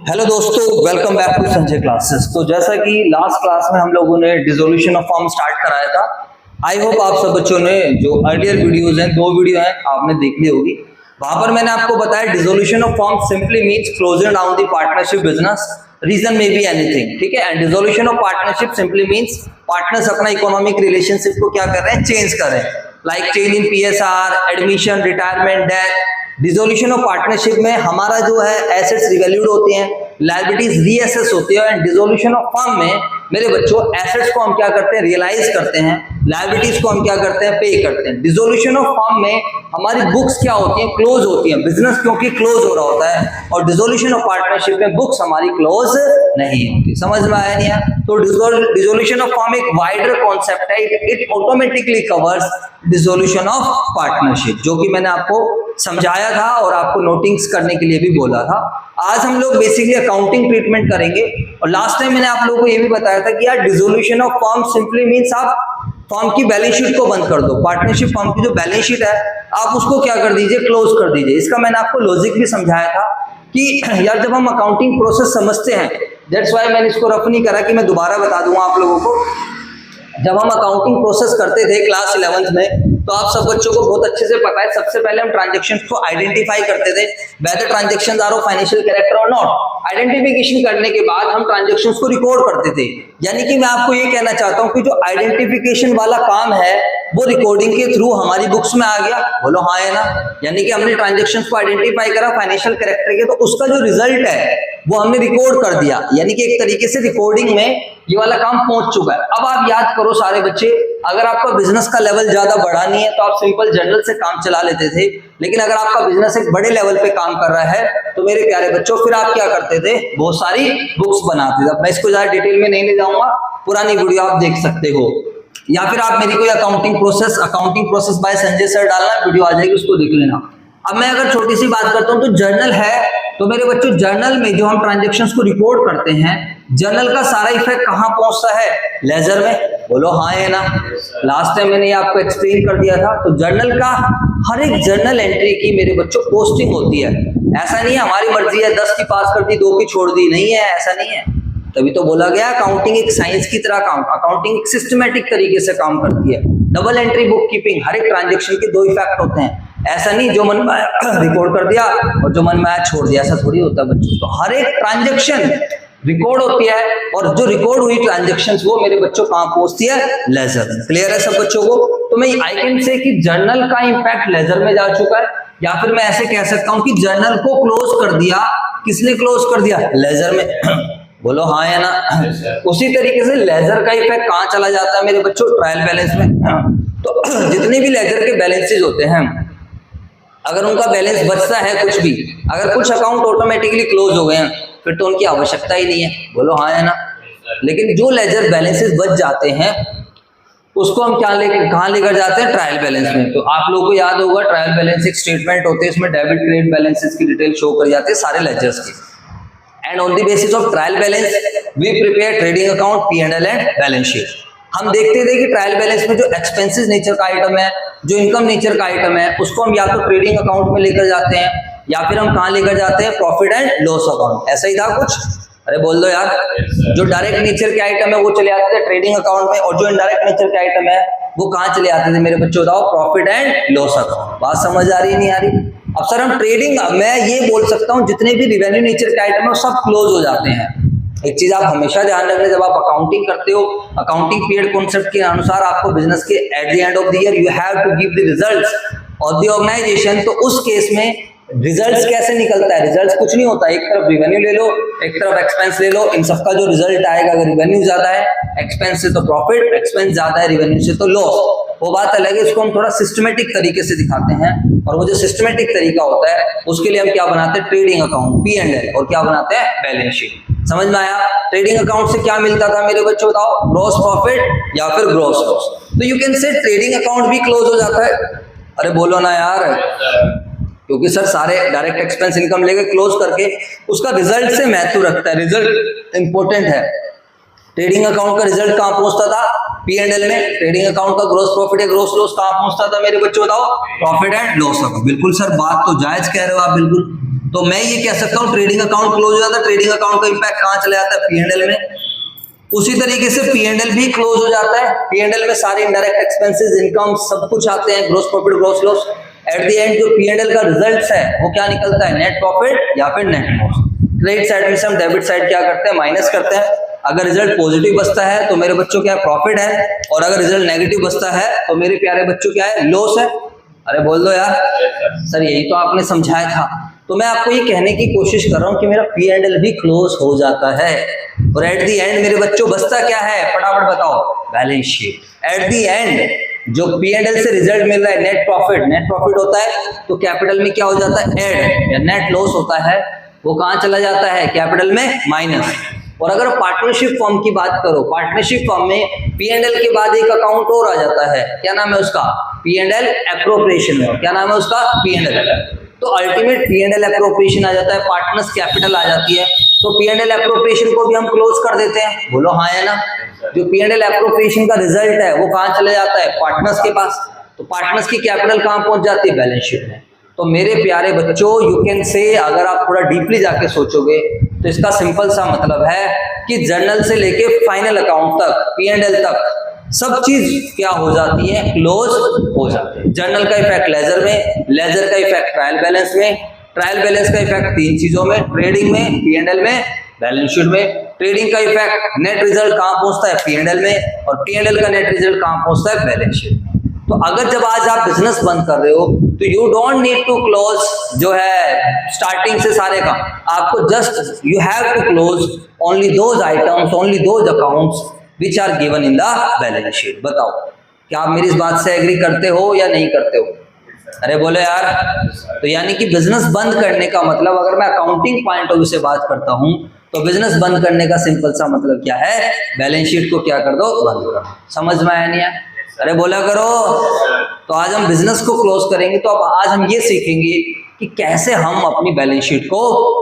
Hello दोस्तों, welcome back to Sanjay classes. तो जैसा कि लास्ट क्लास में हम लोगों ने डिसोल्यूशन ऑफ फॉर्म स्टार्ट कराया था। आई होप आप सब बच्चों ने जो अर्लियर वीडियोस हैं, 2 वीडियो हैं, आपने देख ली होगी। वहां पर मैंने आपको बताया dissolution of firm simply means closing down the partnership business. Reason may be anything, ठीक है। And dissolution of partnership simply means partners अपना इकोनॉमिक रिलेशनशिप को क्या कर रहे हैं, चेंज कर रहे हैं। Like change in PSR, admission, retirement, death. Dissolution of partnership में हमारा जो है एसेट्स रिवैल्यूड होते हैं, लायबिलिटीज रीअसेस होती है। एंड डिसोल्यूशन ऑफ फर्म में मेरे बच्चों एसेट्स को हम क्या करते हैं, रियलाइज करते हैं, लायबिलिटीज को हम क्या करते हैं, पे करते हैं। डिसोल्यूशन ऑफ फर्म में हमारी बुक्स क्या होती हैं, क्लोज होती हैं, बिजनेस क्योंकि क्लोज हो रहा होता है। और डिसोल्यूशन ऑफ पार्टनरशिप में बुक्स हमारी क्लोज नहीं होती। समझ में आया नहीं आया? तो डिसोल्यूशन ऑफ फर्म एक वाइडर कॉन्सेप्ट है। It automatically covers dissolution of partnership, जो कि मैंने आपको समझाया था और आपको नोटिंग्स करने के लिए भी बोला था। आज हम लोग बेसिकली अकाउंटिंग ट्रीटमेंट करेंगे। और लास्ट टाइम मैंने आप लोगों को ये भी बताया था कि यार dissolution of firm simply means आप फर्म की बैलेंस शीट को बंद कर दो। पार्टनरशिप फर्म की जो बैलेंस शीट है आप उसको क्या कर दीजिए, क्लोज कर दीजिए। इसका मैंने आपको लॉजिक भी समझाया था कि यार जब हम अकाउंटिंग प्रोसेस समझते हैं, दैट्स व्हाई मैंने इसको रफ नहीं करा कि मैं दोबारा बता दूंगा आप लोगों को। जब हम अकाउंटिंग प्रोसेस करते थे क्लास 11th में, तो आप सब बच्चों को बहुत अच्छे से पता है, सबसे पहले हम ट्रांजैक्शंस को आइडेंटिफाई करते थे, whether transactions are of financial character और नॉट। आइडेंटिफिकेशन करने के बाद हम ट्रांजैक्शंस को रिकॉर्ड करते थे। यानी कि मैं आपको ये कहना चाहता हूं कि जो आइडेंटिफिकेशन वाला काम है वो रिकॉर्डिंग के थ्रू हमारी बुक्स में आ गया। बोलो हाँ है ना? यानी कि हमने ट्रांजैक्शंस को आइडेंटिफाई करा फाइनेंशियल कैरेक्टर के, तो उसका जो रिजल्ट है वो हमने रिकॉर्ड कर दिया। यानी कि एक तरीके से रिकॉर्डिंग में ये वाला काम पहुंच चुका है। अब आप याद करो सारे बच्चे, अगर आपका बिजनेस का लेवल ज्यादा बड़ा नहीं है तो आप सिंपल जर्नल से काम चला लेते थे। लेकिन अगर आपका बिजनेस एक बड़े लेवल पे काम कर रहा है तो मेरे प्यारे बच्चों फिर आप क्या करते थे, बहुत सारी बुक्स बनाते थे। अब मैं इसको ज्यादा डिटेल में नहीं ले जाऊंगा, पुरानी वीडियो आप देख सकते हो, या फिर आप मेरी कोई accounting process by Sanjay sir डालना, वीडियो आ जाएगी, उसको देख लेना। अब मैं अगर छोटी सी बात करता हूं तो जर्नल है, तो मेरे बच्चों जर्नल में जो हम ट्रांजैक्शंस को रिकॉर्ड करते हैं, जर्नल का सारा इफेक्ट कहां पहुंचता है, लेजर में। बोलो हाँ है ना? लास्ट टाइम मैंने आपको एक्सप्लेन कर दिया था। तो जर्नल का हर एक जर्नल एंट्री की मेरे बच्चों पोस्टिंग होती है। ऐसा नहीं है हमारी मर्जी है 10 की पास कर दी 2 की छोड़ दी, नहीं है, ऐसा नहीं है। तभी तो बोला गया अकाउंटिंग एक साइंस की तरह काम, अकाउंटिंग एक सिस्टमेटिक तरीके से काम करती है। डबल एंट्री बुक कीपिंग, हर एक ट्रांजेक्शन के 2 इफेक्ट होते हैं। ऐसा नहीं जो मन में रिकॉर्ड कर दिया और जो मन में आया छोड़ दिया, ऐसा थोड़ी होता बच्चों। तो हर एक ट्रांजेक्शन रिकॉर्ड होती है और जो रिकॉर्ड हुई ट्रांजेक्शंस वो मेरे बच्चों कहां पहुंचती है, लेजर में। क्लियर है सब बच्चों को? तो मैं आई कैन से कि जर्नल का इंपैक्ट लेजर में जा चुका है, या फिर मैं ऐसे कह सकता हूं कि जर्नल को क्लोज कर दिया। किसने क्लोज कर दिया? लेजर में। बोलो हाँ है ना? उसी तरीके से लेजर का इफेक्ट कहां चला जाता है मेरे बच्चों, ट्रायल बैलेंस में। तो जितने भी लेजर के बैलेंसेज होते हैं, अगर उनका बैलेंस बचता है कुछ भी, अगर कुछ अकाउंट ऑटोमेटिकली क्लोज हो गए हैं फिर तो उनकी आवश्यकता ही नहीं है। बोलो हाँ है ना? लेकिन जो लेजर बैलेंसेस बच जाते हैं उसको हम कहां लेकर जाते हैं, ट्रायल बैलेंस में। तो आप लोगों को याद होगा ट्रायल बैलेंस एक स्टेटमेंट होती है, इसमें डेबिट क्रेडिट बैलेंसेस की डिटेल शो कर जाती है सारे लेजर्स की। And on the basis of trial balance we prepare trading account, P&L and balance sheet. हम देखते थे कि ट्रायल बैलेंस में जो एक्सपेंसेस नेचर का आइटम है, जो इनकम नेचर का आइटम है, उसको हम या तो ट्रेडिंग अकाउंट में लेकर जाते हैं या फिर हम कहां लेकर जाते हैं, प्रॉफिट एंड लॉस अकाउंट। ऐसा ही था कुछ? अरे बोल दो यार। जो डायरेक्ट नेचर के आइटम है वो चले आते थे ट्रेडिंग अकाउंट में, और जो इनडायरेक्ट नेचर के आइटम है वो कहां चले आते थे मेरे बच्चों, बताओ, प्रॉफिट एंड लॉस अकाउंट। बात समझ आ रही नहीं आ रही? अब सर हम ट्रेडिंग, मैं ये बोल सकता हूं जितने भी रिवेन्यू नेचर के आइटम है वो सब क्लोज हो जाते हैं। एक चीज आप हमेशा ध्यान रखना, जब आप अकाउंटिंग करते हो, अकाउंटिंग पीरियड कॉन्सेप्ट के अनुसार आपको बिजनेस के at the end of the year you have to give the results of the organisation. तो उस केस में रिजल्ट्स कैसे निकलता है? रिजल्ट्स कुछ नहीं होता, एक तरफ रिवेन्यू ले लो, एक तरफ एक्सपेंस ले लो, इन सबका जो रिजल्ट आएगा, अगर रिवेन्यू ज्यादा है एक्सपेंस से तो प्रॉफिट, एक्सपेंस ज्यादा है रिवेन्यू से तो लॉस। वो बात अलग है, इसको हम थोड़ा सिस्टमेटिक तरीके से दिखाते हैं। और वो जो सिस्टमेटिक तरीका होता है उसके लिए हम क्या बनाते हैं, ट्रेडिंग अकाउंट, P&L, और क्या बनाते हैं, बैलेंस शीट। समझ में आया? ट्रेडिंग अकाउंट से क्या मिलता था मेरे बच्चों, बताओ, ग्रॉस प्रॉफिट या फिर ग्रॉस लॉस। तो you can say trading account भी क्लोज हो जाता है। अरे बोलो ना यार, क्योंकि सर सारे डायरेक्ट एक्सपेंस इनकम लेके क्लोज करके उसका रिजल्ट से महत्व रखता है, रिजल्ट इंपॉर्टेंट है। ट्रेडिंग अकाउंट का रिजल्ट कहां पहुंचता था, P&L में। ट्रेडिंग अकाउंट का ग्रॉस प्रॉफिट या ग्रॉस लॉस कहां पहुंचता था मेरे बच्चों, बताओ, प्रॉफिट एंड लॉस अकाउंट। बिल्कुल सर, बात तो जायज कह रहे हो आप, बिल्कुल। तो मैं ये कह सकता हूँ ट्रेडिंग अकाउंट क्लोज हो जाता है, ट्रेडिंग अकाउंट का इम्पैक्ट कहाँ चला जाता है, P&L में। उसी तरीके से P&L भी क्लोज हो जाता है। P&L में सारे इनडायरेक्ट एक्सपेंसेस, इनकम सब कुछ आते हैं, gross profit, gross loss. At the end जो P&L का रिजल्ट है वो क्या निकलता है, नेट प्रॉफिट या फिर नेट लॉस। क्रेडिट साइड में से हम डेबिट साइड क्या करते हैं, माइनस करते हैं। अगर रिजल्ट पॉजिटिव बचता है तो मेरे बच्चों क्या है, प्रॉफिट है, और अगर रिजल्ट नेगेटिव बचता है तो मेरे प्यारे बच्चों क्या है, लॉस है। अरे बोल दो यार, सर यही तो आपने समझाया था। तो मैं आपको ये कहने की कोशिश कर रहा हूँ कि मेरा P&L भी क्लोज हो जाता है, और एट दी एंड मेरे बच्चों बचता क्या है, फटाफट बताओ, balance sheet. At the and जो P&L से रिजल्ट मिल रहा है, नेट प्रॉफिट, नेट प्रॉफिट होता है तो कैपिटल में क्या हो जाता है, ऐड, या नेट लॉस होता है वो कहाँ चला जाता है, कैपिटल में माइनस। और अगर पार्टनरशिप फर्म की बात करो, पार्टनरशिप फर्म में P&L के बाद एक अकाउंट और आ जाता है, क्या नाम है उसका, P&L एप्रोप्रिएशन। क्या नाम है उसका, P&L। तो अल्टीमेट P&L एप्रोप्रिएशन आ जाता है, पार्टनर्स कैपिटल आ जाती है। तो P&L एप्रोप्रिएशन को भी हम क्लोज कर देते हैं, बोलो हाँ या ना। जो P&L एप्रोप्रिएशन का रिजल्ट है वो कहाँ चले जाता है, पार्टनर्स के पास। तो पार्टनर्स की कैपिटल कहाँ पहुंच जाती है, बैलेंस शीट में। तो मेरे प्यारे बच्चों, यू कैन से, अगर आप थोड़ा डीपली जाके सोचोगे तो इसका सिंपल सा मतलब है कि जर्नल से लेके फाइनल अकाउंट तक, P&L तक सब चीज क्या हो जाती है, क्लोज हो जाती है। जर्नल का इफेक्ट लेजर में, लेजर का इफेक्ट ट्रायल बैलेंस में, ट्रायल बैलेंस का इफेक्ट तीन चीजों में, ट्रेडिंग में, P&L में, बैलेंस शीट में। ट्रेडिंग का इफेक्ट नेट रिजल्ट कहाँ पहुंचता है, P&L में, और P&L का नेट रिजल्ट कहाँ पहुंचता है, बैलेंस शीट। तो अगर जब आज आप बिजनेस बंद कर रहे हो तो you don't need to close जो है स्टार्टिंग से सारे काम, आपको just you have to close only those items, only those accounts which are given in the balance sheet. बताओ क्या आप मेरी इस बात से एग्री करते हो या नहीं करते हो? अरे बोले यार। तो यानी कि बिजनेस बंद करने का मतलब, अगर मैं अकाउंटिंग पॉइंट ऑफ व्यू से बात करता हूं तो बिजनेस बंद करने का सिंपल सा मतलब क्या है, बैलेंस शीट को क्या कर दो, बंद कर दो। समझ में आया नहीं आया? अरे बोला करो। तो आज हम बिजनेस को क्लोज करेंगे, तो अब आज हम ये सीखेंगे कि कैसे हम अपनी बैलेंस शीट को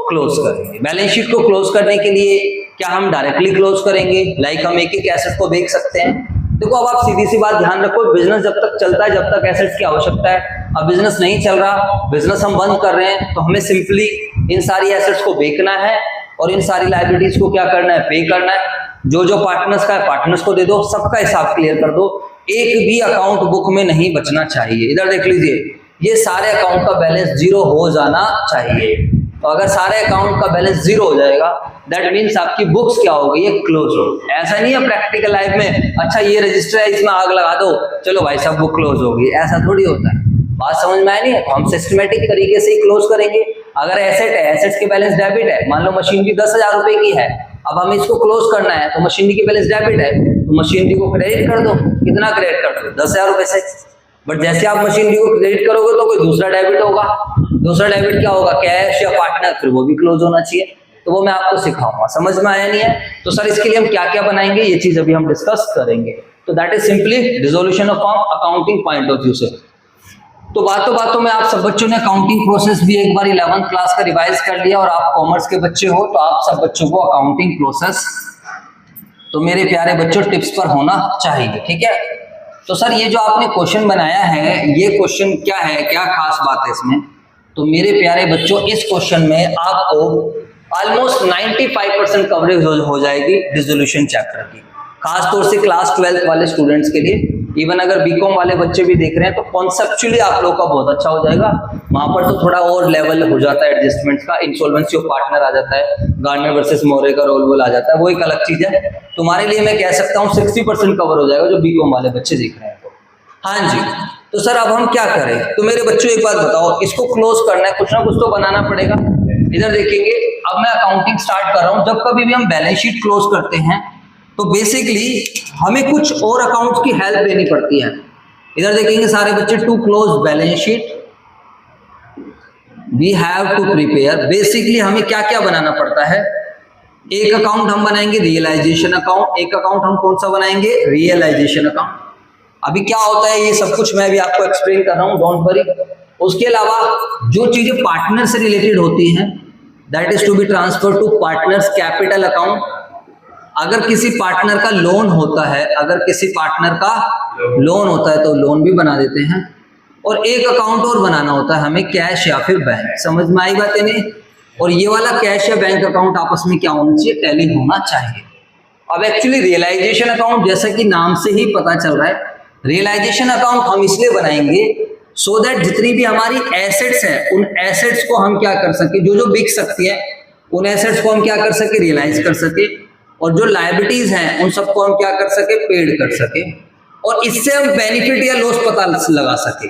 क्लोज करेंगे। बैलेंस शीट को क्लोज करने के लिए क्या हम डायरेक्टली क्लोज करेंगे, लाइक हम एक एक एसेट को देख सकते हैं। देखो अब आप सीधी सी बात ध्यान रखो, बिजनेस जब तक चलता है जब तक एसेट्स की आवश्यकता है। अब बिजनेस नहीं चल रहा, बिजनेस हम बंद कर रहे हैं, तो हमें सिंपली इन सारी एसेट्स को बेचना है और इन सारी लायबिलिटीज को क्या करना है, पे करना है। जो जो पार्टनर्स का है पार्टनर्स को दे दो, सबका हिसाब क्लियर कर दो, एक भी अकाउंट बुक में नहीं बचना चाहिए। इधर देख लीजिए, ये सारे अकाउंट का बैलेंस जीरो हो जाना चाहिए। तो अगर सारे अकाउंट का बैलेंस जीरो हो जाएगा, दैट मीन्स आपकी बुक्स क्या हो गई है, क्लोज हो। ऐसा नहीं है प्रैक्टिकल लाइफ में, अच्छा ये रजिस्टर है इसमें आग लगा दो, चलो भाई साहब बुक क्लोज हो गई, ऐसा थोड़ी होता है। बात समझ में आई नहीं है? तो हम सिस्टमेटिक तरीके से ही क्लोज करेंगे। अगर एसेट है, एसेट्स के बैलेंस डेबिट है, मान लो मशीनरी 10,000 रुपए की है, अब हमें इसको क्लोज करना है तो मशीनरी की बैलेंस डेबिट है, तो मशीनरी को क्रेडिट कर दो। कितना क्रेडिट कर दो, 10,000 रुपए से। बट जैसे आप मशीनरी को क्रेडिट करोगे तो कोई दूसरा डेबिट होगा, दूसरा डेबिट क्या होगा, कैश या पार्टनर, फिर वो भी क्लोज होना चाहिए। तो वो मैं आपको सिखाऊंगा। समझ में आया नहीं है? तो सर इसके लिए हम क्या क्या बनाएंगे, ये चीज अभी हम डिस्कस करेंगे। तो that is simply dissolution of form accounting point of view से। तो बातों बातों में आप सब बच्चों ने अकाउंटिंग प्रोसेस भी एक बार 11th क्लास का रिवाइज कर लिया, और आप कॉमर्स के बच्चे हो तो आप सब बच्चों को अकाउंटिंग प्रोसेस तो मेरे प्यारे बच्चों टिप्स पर होना चाहिए, ठीक है। तो सर ये जो आपने क्वेश्चन बनाया है, ये क्वेश्चन क्या है, क्या खास बात है इसमें? तो मेरे प्यारे बच्चों, इस क्वेश्चन में आपको ऑलमोस्ट 95% कवरेज हो जाएगी डिसोल्यूशन चैप्टर की, खासतौर से क्लास 12th वाले स्टूडेंट्स के लिए। इवन अगर बीकॉम वाले बच्चे भी देख रहे हैं तो कॉन्सेप्चुअली आप लोग का बहुत अच्छा हो जाएगा। वहां पर तो थोड़ा और लेवल हो जाता है एडजस्टमेंट्स का, इंसॉल्वेंसी ऑफ पार्टनर आ जाता है, गार्डनर वर्सेस मोरे का रोल वोल आ जाता है, वो एक अलग चीज है। तुम्हारे लिए मैं कह सकता हूँ 60% कवर हो जाएगा जो बीकॉम वाले बच्चे देख रहे हैं तो। हाँ जी, तो सर अब हम क्या करें? तो मेरे बच्चों एक बात बताओ, इसको क्लोज करना है, कुछ ना कुछ तो बनाना पड़ेगा। इधर देखेंगे, अब मैं अकाउंटिंग स्टार्ट कर रहा हूँ। जब कभी भी हम बैलेंस शीट क्लोज करते हैं तो बेसिकली हमें कुछ और अकाउंट्स की हेल्प लेनी पड़ती है। इधर देखेंगे सारे बच्चे, to close balance sheet we have to prepare. Basically हमें क्या क्या बनाना पड़ता है? एक अकाउंट हम बनाएंगे रियलाइजेशन अकाउंट, एक अकाउंट हम कौन सा बनाएंगे, रियलाइजेशन अकाउंट। अभी क्या होता है ये सब कुछ मैं भी आपको एक्सप्लेन कर रहा हूँ, डोंट वरी। उसके अलावा जो चीजें पार्टनर से रिलेटेड होती हैं, that is to be transfer to partners capital account. अगर किसी पार्टनर का लोन होता है, अगर किसी पार्टनर का लोन होता है तो लोन भी बना देते हैं। और एक अकाउंट और बनाना होता है हमें, कैश या फिर बैंक। समझ में आई बात नहीं? और ये वाला कैश या बैंक अकाउंट आपस में क्या होना चाहिए, टैली होना चाहिए। अब एक्चुअली रियलाइजेशन अकाउंट जैसा कि नाम से ही पता चल रहा है, रियलाइजेशन अकाउंट हम इसलिए बनाएंगे सो दैट जितनी भी हमारी एसेट्स हैं उन एसेट्स को हम क्या कर सके, जो जो बिक सकती है उन एसेट्स को हम क्या कर सके, रियलाइज कर सके, और जो लायबिलिटीज हैं उन सबको हम क्या कर सके, पेड कर सके, और इससे हम बेनिफिट या लॉस पता लगा सके।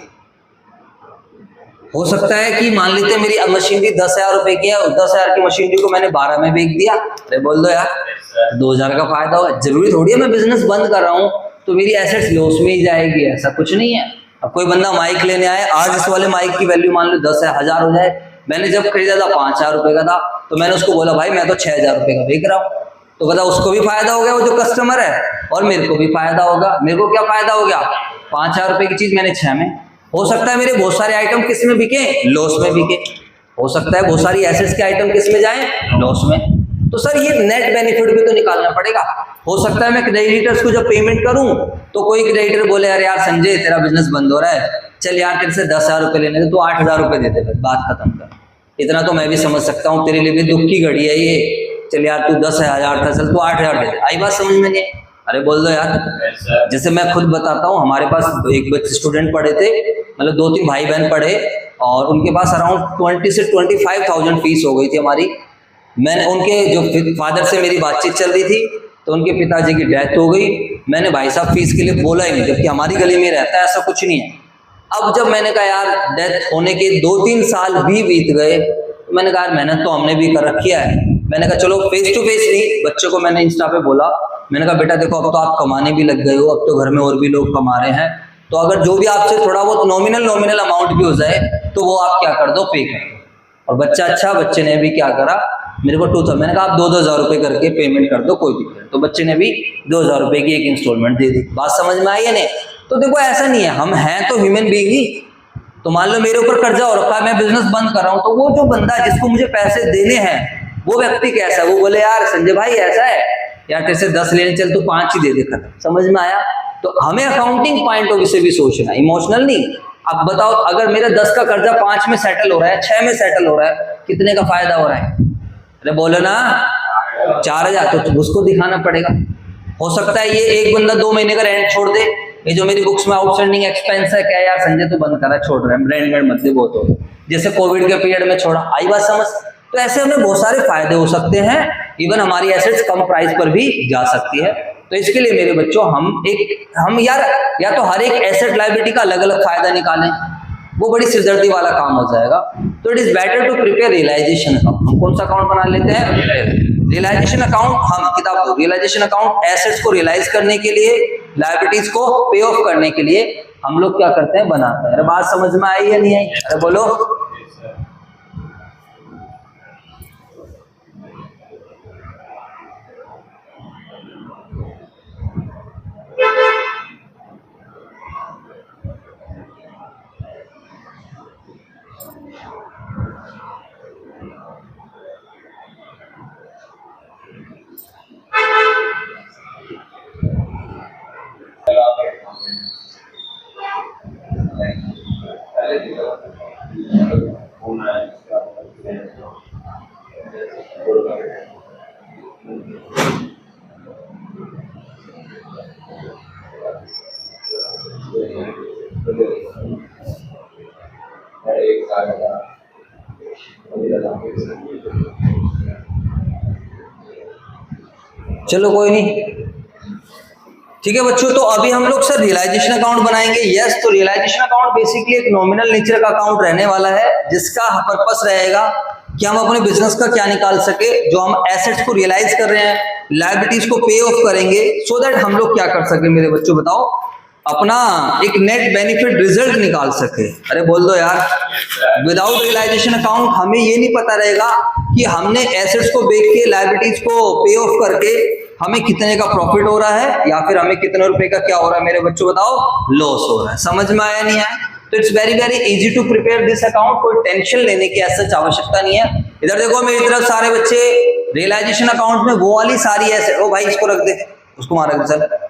हो सकता है कि मान लेते मेरी मशीनरी 10,000 रुपए की है और 10,000 की मशीनरी को मैंने 12 में बेच दिया, अरे बोल दो यार 2,000 का फायदा होगा। जरूरी थोड़ी है मैं बिजनेस बंद कर रहा हूँ तो मेरी एसेट्स लॉस में ही जाएगी, ऐसा कुछ नहीं है। अब कोई बंदा माइक लेने आए, आज इस वाले माइक की वैल्यू मान लो 10,000 हो जाए, मैंने जब खरीदा था 5,000 रुपए का था, तो मैंने उसको बोला भाई मैं तो 6,000 रुपए का बेच रहा हूँ, तो बता उसको भी फायदा हो गया, वो जो कस्टमर है, और मेरे को भी फायदा होगा। मेरे को क्या फायदा हो गया, 5,000 रुपए की चीज मैंने 6 में। हो सकता है मेरे बहुत सारे आइटम किस में बिके, लॉस में बिके। हो सकता है बहुत सारी एसेट्स के आइटम किस में जाए, लॉस में। तो सर ये नेट बेनिफिट भी तो निकालना पड़ेगा। हो सकता है मैं क्रेडिटर्स को जब पेमेंट करूं तो कोई क्रेडिटर बोले अरे यार संजय तेरा बिजनेस बंद हो रहा है, चल यार तेरे से 10,000 रुपए लेने तो 8,000 रुपए दे दे, बात खत्म कर। इतना तो मैं भी समझ सकता हूँ, तेरे लिए भी दुख की घड़ी है ये, चल यार तू 10,000 था, चल तू 8,000 दे दे। आई बात समझ में नहीं? अरे बोल दो यार। जैसे मैं खुद बताता हूँ, हमारे पास एक बच्चे स्टूडेंट पढ़े थे, मतलब 2-3 भाई बहन पढ़े, और उनके पास अराउंड 20 से 25,000 फीस हो गई थी हमारी। मैंने उनके जो फादर से मेरी बातचीत चल रही थी, तो उनके पिताजी की डेथ हो गई। मैंने भाई साहब फीस के लिए बोला ही नहीं, जबकि हमारी गली में रहता है, ऐसा कुछ नहीं है। अब जब मैंने कहा यार डेथ होने के 2-3 साल भी बीत गए, तो मैंने कहा मेहनत तो हमने भी कर रखी है। मैंने कहा चलो फेस टू फेस नहीं, बच्चों को मैंने इंस्टा पे बोला, मैंने कहा बेटा देखो अब तो आप कमाने भी लग गए हो, अब तो घर में और भी लोग कमा रहे हैं, तो अगर जो भी आपसे थोड़ा बहुत नॉमिनल अमाउंट भी हो जाए तो वो आप क्या कर दो, पे कर दो। और बच्चा अच्छा, बच्चे ने भी क्या करा, मेरे को 2,000, मैंने कहा आप 2,000 रुपये करके पेमेंट कर दो, कोई दिक्कत। तो बच्चे ने भी 2,000 रुपये की एक इंस्टॉलमेंट दे दी। बात समझ में आई है नहीं? तो देखो ऐसा नहीं है, हम हैं तो ह्यूमन बीइंग ही। तो मान लो मेरे ऊपर कर्जा हो रखा है, मैं बिजनेस बंद कर रहा हूँ, तो वो जो बंदा जिसको मुझे पैसे देने हैं वो व्यक्ति कैसा है, वो बोले यार संजय भाई ऐसा है यार तेरे से 10 लेने चल, तू 5 ही दे दे, खत्म। समझ में आया? तो हमें अकाउंटिंग पॉइंट ऑफ व्यू से भी सोचना, इमोशनल नहीं। अब बताओ अगर मेरा 10 का कर्जा 5 में सेटल हो रहा है, 6 में सेटल हो रहा है, कितने का फायदा हो रहा है? अरे बोलो ना 4,000, तो उसको दिखाना पड़ेगा। हो सकता है ये एक बंदा 2 महीने का रेंट छोड़ दे, ये जो मेरी बुक्स में आउटस्टैंडिंग एक्सपेंस है, क्या यार संजय तू बंद करा, छोड़ रहा है, रेंट मत दे, बहुत हो, जैसे कोविड के पीरियड में छोड़ा। आई बात समझ? तो ऐसे हमें बहुत सारे फायदे हो सकते हैं, इवन हमारी एसेट्स कम प्राइस पर भी जा सकती है। तो इसके लिए मेरे बच्चों हम यार या तो हर एक एसेट लायबिलिटी का अलग अलग फायदा निकालें, वो बड़ी सिरदर्दी वाला काम हो जाएगा। तो it is better to prepare realization account. हम कौन सा अकाउंट बना लेते हैं? Realization account. हम किताब दो, रियलाइजेशन अकाउंट एसेट्स को रियलाइज करने के लिए, लायबिलिटीज को पे ऑफ करने के लिए हम लोग क्या करते हैं, बनाते हैं। अरे बात समझ में आई या नहीं आई? अरे बोलो। चलो कोई नहीं, ठीक है बच्चों। तो अभी हम लोग सर रियलाइजेशन अकाउंट बनाएंगे। यस, तो रियलाइजेशन अकाउंट बेसिकली एक नॉमिनल नेचर का अकाउंट रहने वाला है, जिसका पर्पस रहेगा कि हम अपने बिजनेस का क्या निकाल सके, जो हम एसेट्स को रियलाइज कर रहे हैं, लायबिलिटीज को पे ऑफ करेंगे, सो दैट हम लोग क्या कर सके मेरे बच्चों, बताओ, अपना एक नेट बेनिफिट रिजल्ट निकाल सके। अरे बोल दो यार। विदाउट रियलाइजेशन अकाउंट हमें ये नहीं पता रहेगा कि हमने एसेट्स को बेच के, लायबिलिटीज को पे ऑफ करके हमें कितने का प्रॉफिट हो रहा है, या फिर हमें कितने रुपए का क्या हो रहा है मेरे बच्चों, बताओ, लॉस हो रहा है। समझ में आया नहीं आया? तो it's very very easy to prepare this account. कोई टेंशन लेने की ऐसा आवश्यकता नहीं है। इधर देखो मेरी तरफ सारे बच्चे, रियलाइजेशन अकाउंट में वो वाली सारी एसेट, ओ भाई इसको रख दे, उसको मार रख दे।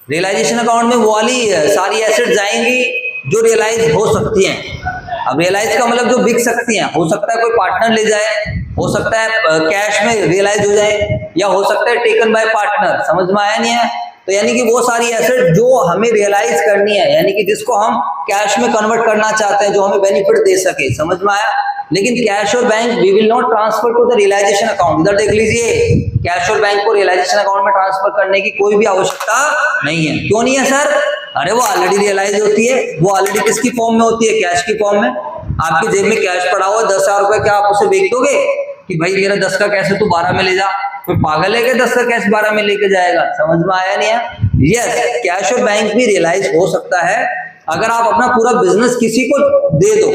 रियलाइजेशन अकाउंट में वो वाली सारी एसेट जाएंगी जो रियलाइज हो सकती हैं। अब रियलाइज का मतलब जो बिक सकती हैं, हो सकता है कोई पार्टनर ले जाए, हो सकता है कैश में रियलाइज हो जाए, या हो सकता है टेकन बाय पार्टनर। समझ में आया नहीं है? तो यानी कि वो सारी एसेट जो हमें रियलाइज करनी है, यानी कि जिसको हम कैश में कन्वर्ट करना चाहते हैं, जो हमें बेनिफिट दे सके। समझ में आया? लेकिन कैश और bank we will not transfer to the realization account. इधर देख लीजिए, कैश और बैंक को रियलाइजेशन अकाउंट में ट्रांसफर करने की कोई भी आवश्यकता नहीं है। क्यों नहीं है सर? अरे वो ऑलरेडी रियलाइज होती है। वो ऑलरेडी किसकी फॉर्म में होती है? कैश की फॉर्म में। आपकी जेब में कैश पड़ा हुआ 10,000 रुपए, क्या आप उसे बेच दोगे कि भाई मेरा 10 का कैश है तू 12 में ले जा? कोई पागल है क्या 10 का कैश 12 में लेके जाएगा? समझ में आया नहीं है? यस, कैश और बैंक भी रियलाइज हो सकता है अगर आप अपना पूरा बिजनेस किसी को दे दो।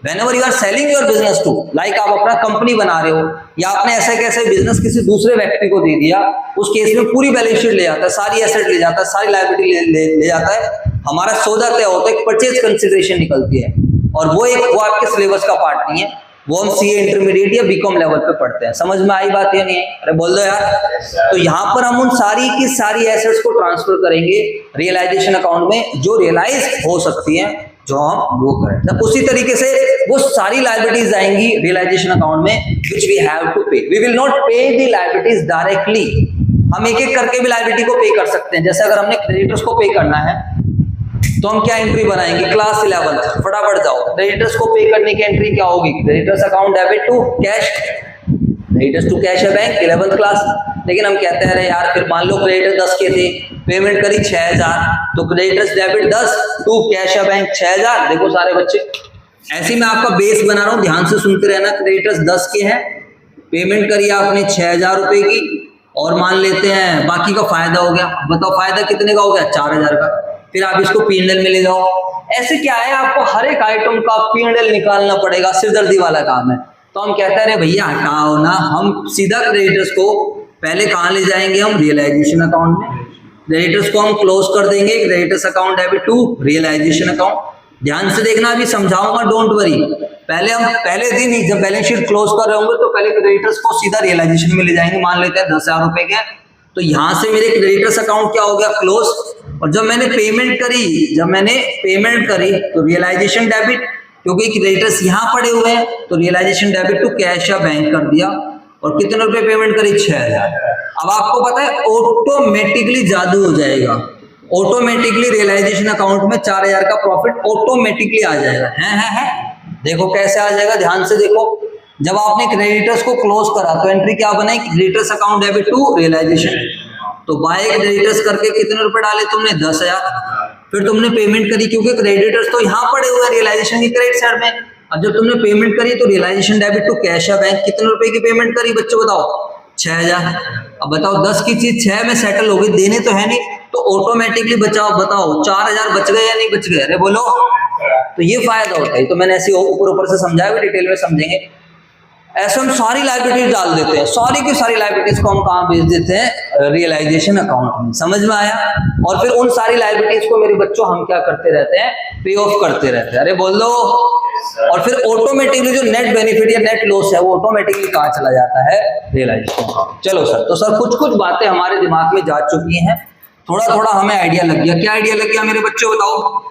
Whenever you are selling your business to, like आप अपना कंपनी बना रहे हो, या आपने ऐसे कैसे बिजनेस किसी दूसरे व्यक्ति को दे दिया, उस केस में पूरी बैलेंस शीट ले जाता है, सारी एसेट ले जाता है, सारी लायबिलिटी ले जाता है, हमारा सौदा तय होता है, एक परचेज कंसिडरेशन निकलती है, और वो आपके सिलेबस का पार्ट नहीं है, वो हम सीए इंटरमीडिएट या बीकॉम लेवल पे पढ़ते हैं। समझ में आई बात या नहीं? अरे बोल दो यार। तो यहाँ पर हम उन सारी की सारी एसेट्स को ट्रांसफर करेंगे रियलाइजेशन अकाउंट में, जो रियलाइज हो सकती हैं, जो हम वो करें। तब उसी तरीके से वो सारी लायबिलिटीज आएंगी रियलाइजेशन अकाउंट में, विच वी हैव टू पे। वी विल नॉट पे द लायबिलिटीज डायरेक्टली। हम एक एक करके भी लायबिलिटी को पे कर सकते हैं। जैसे अगर हमने क्रेडिटर्स को पे करना है तो हम क्या एंट्री बनाएंगे? क्लास 11, फटाफट जाओ। क्रेडिटर्स को पे करने की एंट्री क्या होगी? Creditors account debit to cash, creditors to cash है बैंक 11th क्लास। लेकिन हम कहते हैं अरे यार, फिर मान लो क्रेडिटर 10 के थे, पेमेंट करी 6000, तो क्रेडिटर्स डेबिट 10 टू कैश है बैंक 6000। देखो सारे बच्चे, ऐसे मैं आपका बेस बना रहा हूं, ध्यान से सुनते रहना। क्रेडिटर्स 10 के हैं, पेमेंट करी आपने 6000 रुपए की, और मान लेते हैं बाकी का फायदा हो गया। बताओ फायदा कितने का हो गया? 4000 का। फिर आप इसको P&L में ले जाओ। ऐसे क्या है, आपको हर एक आइटम का P&L निकालना पड़ेगा, सिरदर्दी वाला काम है। तो हम कहते हैं अरे भैया हटाओ ना, हम सीधा क्रेडिटर्स को पहले कहाँ ले जाएंगे? हम रियलाइजेशन अकाउंट में। क्रेडिटर्स को हम क्लोज कर देंगे, creditors account debit to realization account. ध्यान से देखना, अभी समझाऊंगा, डोंट वरी। पहले दिन ही जब बैलेंस शीट क्लोज कर रहे होंगे तो पहले क्रेडिटर्स को सीधा रियलाइजेशन में ले जाएंगे। मान लेते हैं 10,000 रुपए के, तो यहां से मेरे क्रेडिटर्स अकाउंट क्या हो गया? क्लोज। और जब मैंने पेमेंट करी तो रियलाइजेशन डेबिट, क्योंकि क्रेडिटर्स यहाँ पड़े हुए हैं, तो रियलाइजेशन डेबिट टू कैश या बैंक कर दिया। और कितने रुपए पेमेंट करी? 6000। अब आपको पता है ऑटोमेटिकली जादू हो जाएगा, ऑटोमेटिकली रियलाइजेशन अकाउंट में 4000 का प्रॉफिट ऑटोमेटिकली आ जाएगा। है देखो कैसे आ जाएगा, ध्यान से देखो। जब आपने क्रेडिटर्स को क्लोज करा तो एंट्री क्या बनाई? Creditors account debit to realization. तो बाय क्रेडिटर्स करके कितने रुपए डाले तुमने? 10,000। फिर तुमने पेमेंट करी, क्योंकि क्रेडिटर्स तो यहाँ पड़े हुए रियलाइजेशन की क्रेडिट साइड में। अब जब तुमने पेमेंट करी तो रियलाइजेशन डेबिट टू कैश या बैंक, कितने रुपए की पेमेंट करी बच्चों बताओ? 6000। अब बताओ 10 की चीज 6 में सेटल हो गई, देने तो है नहीं, तो ऑटोमेटिकली बताओ 4000 बच गए या नहीं बच गए? अरे बोलो। तो ये फायदा होता है। तो मैंने ऐसे ऊपर से समझाया, डिटेल में समझेंगे। ऐसे हम सारी लायबिलिटीज डाल देते हैं, सारी की सारी लायबिलिटीज को हम कहाँ भेज देते हैं? रियलाइजेशन अकाउंट में। समझ में आया? और फिर उन सारी लायबिलिटीज को मेरे बच्चों हम क्या करते रहते हैं? पे ऑफ करते रहते हैं। अरे बोल दो। और फिर ऑटोमेटिकली जो नेट बेनिफिट या नेट लॉस है वो ऑटोमेटिकली कहाँ चला जाता है? Realization account. चलो सर, तो सर कुछ बातें हमारे दिमाग में जा चुकी हैं, थोड़ा हमें आइडिया लग गया। क्या आइडिया लग गया मेरे बच्चों बताओ?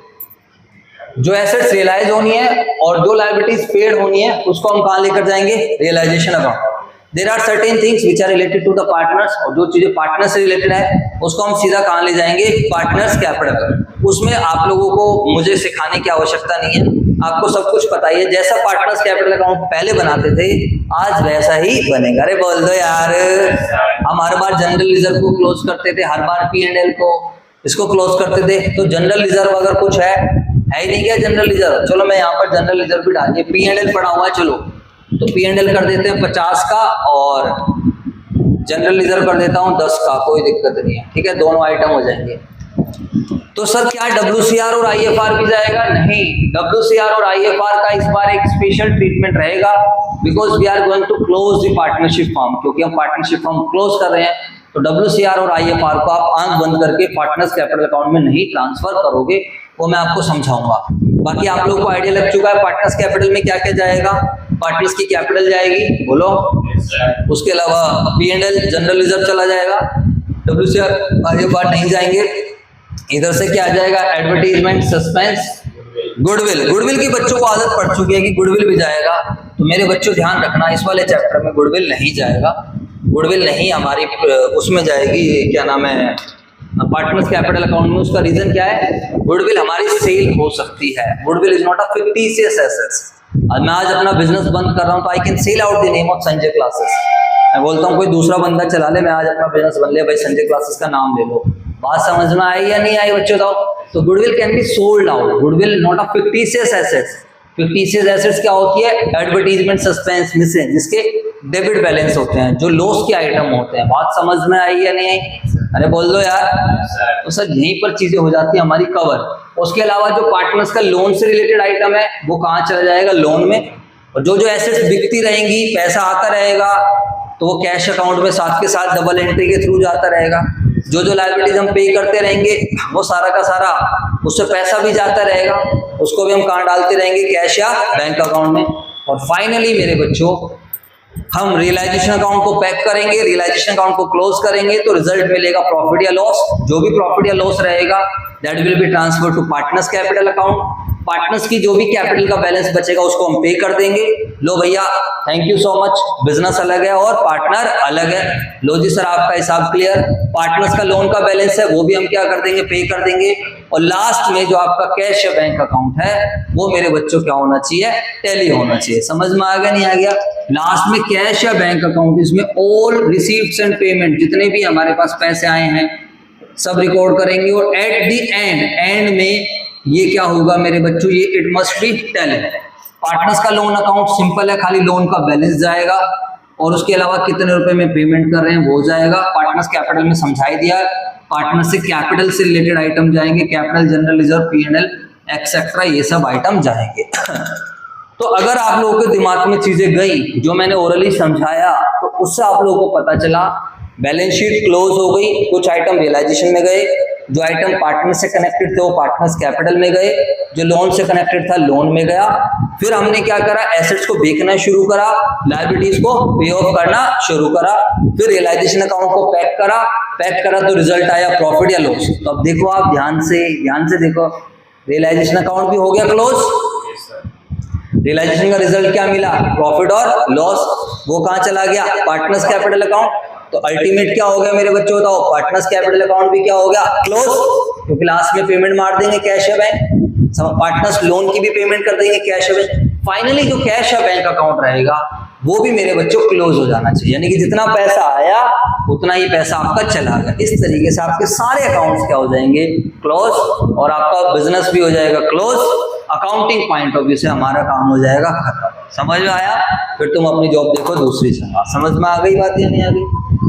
जो एसेट्स रियलाइज होनी है और जो लायबिलिटीज पेड होनी है, उसको हम कहाँ लेकर जाएंगे? Realization account. There are certain things which are related to the partners, और जो चीजें पार्टनर से रिलेटेड है उसको हम सीधा कहाँ ले जाएंगे? Partners capital. उसमें आप लोगों को मुझे सिखाने की आवश्यकता नहीं है, आपको सब कुछ पता ही है। जैसा पार्टनर्स कैपिटल अकाउंट पहले बनाते थे, आज वैसा ही बनेगा। अरे बोल दो यार। हम हर बार जनरल रिजर्व को क्लोज करते थे, हर बार P&L को इसको क्लोज करते थे। तो जनरल रिजर्व अगर कुछ है ही नहीं क्या जनरल रिजर्व? चलो मैं यहाँ पर जनरल रिजर्व भी डाल, ये P&L पड़ा हुआ है, चलो तो P&L कर देते हैं 50 का, और जनरल रिजर्व कर देता हूँ 10 का, कोई दिक्कत नहीं है। ठीक है, दोनों आइटम हो जाएंगे। तो सर क्या WCR और IFR भी जाएगा? नहीं, WCR और IFR का इस बार एक स्पेशल ट्रीटमेंट रहेगा, because we are going to close the partnership firm. क्योंकि हम पार्टनरशिप फॉर्म क्लोज कर रहे हैं, तो WCR और IFR को आप आंख बंद करके पार्टनर्स कैपिटल अकाउंट में नहीं ट्रांसफर करोगे, वो मैं आपको समझाऊंगा। बाकी आप लोगों को आइडिया लग चुका है पार्टनर्स कैपिटल में क्या क्या जाएगा। पार्टनर्स की कैपिटल जाएगी, बोलो। उसके अलावा P&L जनरल रिजर्व चला जाएगा, WCR IFR नहीं जाएंगे। इधर से क्या आ जाएगा? एडवर्टीजमेंट, सस्पेंस, गुडविल, गुडविल की बच्चों को आदत पड़ चुकी है कि गुडविल भी जाएगा, तो मेरे बच्चों ध्यान रखना इस वाले चैप्टर में गुडविल नहीं जाएगा। गुडविल नहीं हमारी उसमें जाएगी, क्या नाम है, पार्टनर्स कैपिटल अकाउंट में। उसका रीजन क्या है, गुडविल हमारी सेल हो सकती है। Goodwill is not a fictitious assets. मैं आज अपना बिजनेस बंद कर रहा हूँ तो I can sell out the name of Sanjay classes. मैं बोलता हूँ कोई दूसरा बंदा चला ले, मैं आज अपना बिजनेस बन लिया, भाई संजय क्लासेस का नाम ले लो। बात समझ में आई या नहीं आई बच्चों? तो goodwill can be sold out. Goodwill not a fictitious assets. Fictitious assets क्या होती है, एडवर्टीजमेंट, सस्पेंस, मिसिंग, जिसके डेबिट बैलेंस होते हैं, जो लॉस के आइटम होते हैं। बात समझ में आई या नहीं आई? अरे बोल दो यार। तो सर यहीं पर चीजें हो जाती है हमारी कवर। उसके अलावा जो पार्टनर्स का लोन से रिलेटेड आइटम है वो कहाँ चला जाएगा, लोन में। और जो जो एसेट्स बिकती रहेंगी, पैसा आता रहेगा, तो वो कैश अकाउंट में साथ के साथ डबल एंट्री के थ्रू जाता रहेगा। जो जो लायबिलिटीज हम पे करते रहेंगे वो सारा का सारा उससे पैसा भी जाता रहेगा, उसको भी हम कहाँ डालते रहेंगे, कैश या बैंक अकाउंट में। और फाइनली मेरे बच्चों हम रियलाइजेशन अकाउंट को पैक करेंगे, रियलाइजेशन अकाउंट को क्लोज करेंगे, तो रिजल्ट मिलेगा प्रॉफिट या लॉस। जो भी प्रॉफिट या लॉस रहेगा that will be transfer to partners capital account. Partners की जो भी कैपिटल का बैलेंस बचेगा उसको हम पे कर देंगे। लो भैया thank you so much, business अलग है और पार्टनर अलग है। लो जी सर आपका हिसाब क्लियर। पार्टनर्स का लोन का बैलेंस है वो भी हम क्या कर देंगे, पे कर देंगे। और लास्ट में जो आपका कैश या बैंक अकाउंट है वो मेरे बच्चों क्या होना चाहिए, टैली होना चाहिए। समझ में आ गया नहीं आ गया? लास्ट में कैश या बैंक अकाउंट, इसमें ऑल रिसीव्स एंड पेमेंट, जितने भी हमारे पास पैसे आए हैं सब रिकॉर्ड करेंगे। और एट द एंड में ये क्या होगा मेरे बच्चों, ये it must be tally. Partners का लोन अकाउंट सिंपल है, खाली लोन का बैलेंस जाएगा और उसके अलावा कितने रुपए में पेमेंट कर रहे हैं वो जाएगा। पार्टनर्स कैपिटल में समझा ही दिया। पार्टनर से कैपिटल से रिलेटेड आइटम जाएंगे, capital, general reserve, P&L etcetera, ये सब आइटम जाएंगे। तो अगर आप लोगों के दिमाग में चीजें गई जो मैंने ओरली समझाया, तो उससे आप लोगों को पता चला बैलेंस शीट क्लोज हो गई, कुछ आइटम रियलाइजेशन में गए, जो आइटम पार्टनर से कनेक्टेड थे वो पार्टनर्स कैपिटल में गए, जो लोन से कनेक्टेड था लोन में गया। फिर हमने क्या करा, एसेट्स को बेचना शुरू करा, लायबिलिटीज को पे ऑफ करना शुरू करा, फिर रियलाइजेशन अकाउंट को पैक करा तो रिजल्ट आया प्रॉफिट या लॉस। तो अब देखो आप ध्यान से देखो, रियलाइजेशन अकाउंट भी हो गया क्लोज। रियलाइजेशन का रिजल्ट क्या मिला, प्रॉफिट और लॉस। वो कहाँ चला गया, पार्टनर्स कैपिटल अकाउंट। तो अल्टीमेट क्या हो गया मेरे बच्चों बताओ, पार्टनर्स कैपिटल अकाउंट भी क्या हो गया, क्लोज, क्योंकि लास्ट में पेमेंट मार देंगे कैश या बैंक। पार्टनर्स लोन की भी पेमेंट कर देंगे कैश या बैंक। फाइनली जो कैश या बैंक अकाउंट रहेगा वो भी मेरे बच्चों क्लोज हो जाना चाहिए, यानी कि जितना पैसा आया उतना ही पैसा आपका चला गया। इस तरीके से आपके सारे अकाउंट्स क्या हो जाएंगे, क्लोज, और आपका बिजनेस भी हो जाएगा close. Accounting point of view से हमारा काम हो जाएगा खत्म। समझ में आया? फिर तुम अपनी जॉब देखो दूसरी जगह। समझ में आ गई बात या नहीं आ गई?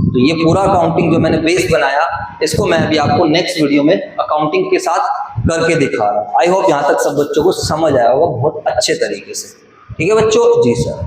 तो ये पूरा अकाउंटिंग जो मैंने बेस बनाया, इसको मैं अभी आपको नेक्स्ट वीडियो में अकाउंटिंग के साथ करके दिखा रहा हूँ। आई होप यहाँ तक सब बच्चों को समझ आया होगा बहुत अच्छे तरीके से। ठीक है बच्चों? जी सर।